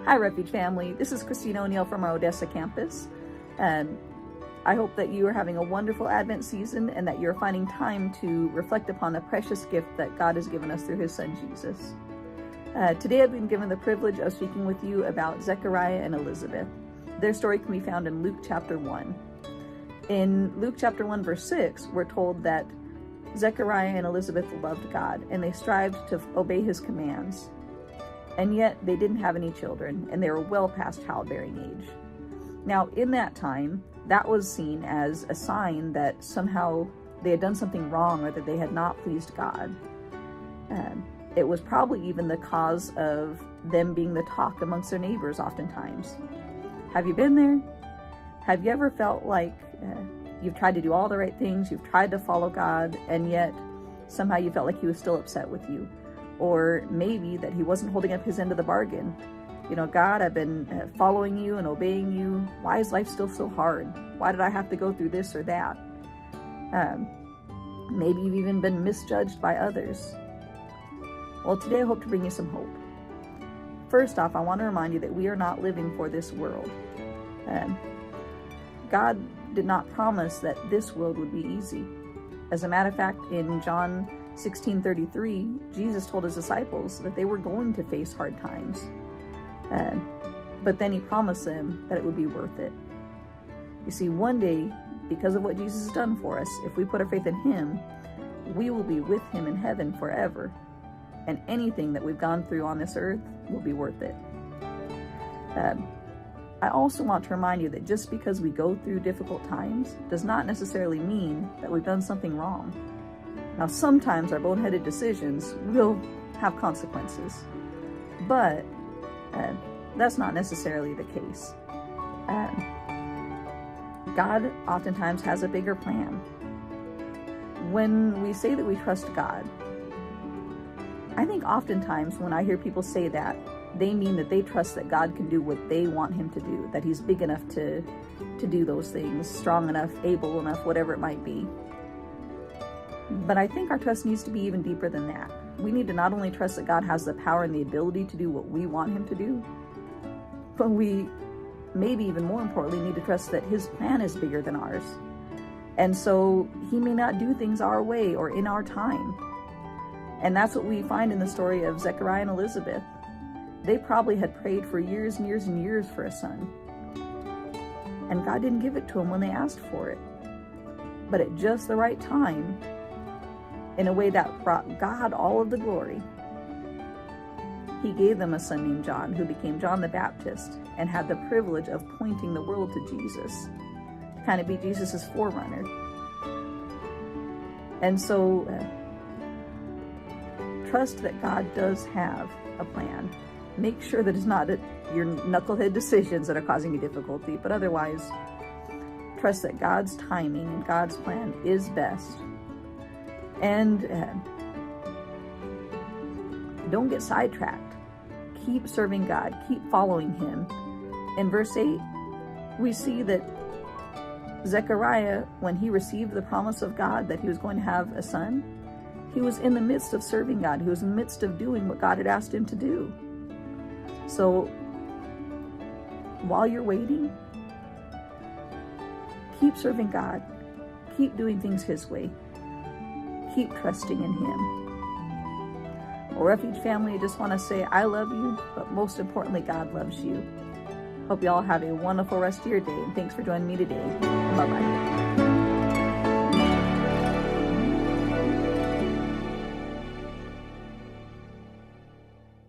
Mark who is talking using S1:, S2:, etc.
S1: Hi, Refuge family. This is Christina O'Neill from our Odessa campus. And I hope that you are having a wonderful Advent season and that you're finding time to reflect upon the precious gift that God has given us through his son, Jesus. Today I've been given the privilege of speaking with you about Zechariah and Elizabeth. Their story can be found in Luke chapter 1. In Luke chapter 1 verse 6, we're told that Zechariah and Elizabeth loved God and they strived to obey his commands. And yet they didn't have any children, and they were well past childbearing age. Now, in that time, that was seen as a sign that somehow they had done something wrong or that they had not pleased God. It was probably even the cause of them being the talk amongst their neighbors oftentimes. Have you been there? Have you ever felt like you've tried to do all the right things, you've tried to follow God, and yet somehow you felt like he was still upset with you? Or maybe that he wasn't holding up his end of the bargain. You know, God, I've been following you and obeying you. Why is life still so hard? Why did I have to go through this or that? Maybe you've even been misjudged by others. Well, today I hope to bring you some hope. First off, I want to remind you that we are not living for this world. God did not promise that this world would be easy. As a matter of fact, in John 16:33, Jesus told his disciples that they were going to face hard times. But then he promised them that it would be worth it. You see, one day, because of what Jesus has done for us, if we put our faith in him, we will be with him in heaven forever. And anything that we've gone through on this earth will be worth it. I also want to remind you that just because we go through difficult times does not necessarily mean that we've done something wrong. Now, sometimes our boneheaded decisions will have consequences, but that's not necessarily the case. God oftentimes has a bigger plan. When we say that we trust God, I think oftentimes when I hear people say that, they mean that they trust that God can do what they want him to do, that he's big enough to do those things, strong enough, able enough, whatever it might be. But I think our trust needs to be even deeper than that. We need to not only trust that God has the power and the ability to do what we want him to do, but we, maybe even more importantly, need to trust that his plan is bigger than ours. And so he may not do things our way or in our time. And that's what we find in the story of Zechariah and Elizabeth. They probably had prayed for years and years and years for a son. And God didn't give it to them when they asked for it. But at just the right time, in a way that brought God all of the glory, he gave them a son named John, who became John the Baptist and had the privilege of pointing the world to Jesus, kind of be Jesus's forerunner. And so trust that God does have a plan. Make sure that it's not your knucklehead decisions that are causing you difficulty, but otherwise trust that God's timing and God's plan is best. And don't get sidetracked. Keep serving God. Keep following him. In verse 8, we see that Zechariah, when he received the promise of God that he was going to have a son, he was in the midst of serving God. He was in the midst of doing what God had asked him to do. So while you're waiting, keep serving God. Keep doing things his way. Keep trusting in him. Well, Refuge family, I just want to say I love you, but most importantly, God loves you. Hope you all have a wonderful rest of your day, and thanks for joining me today. Bye-bye.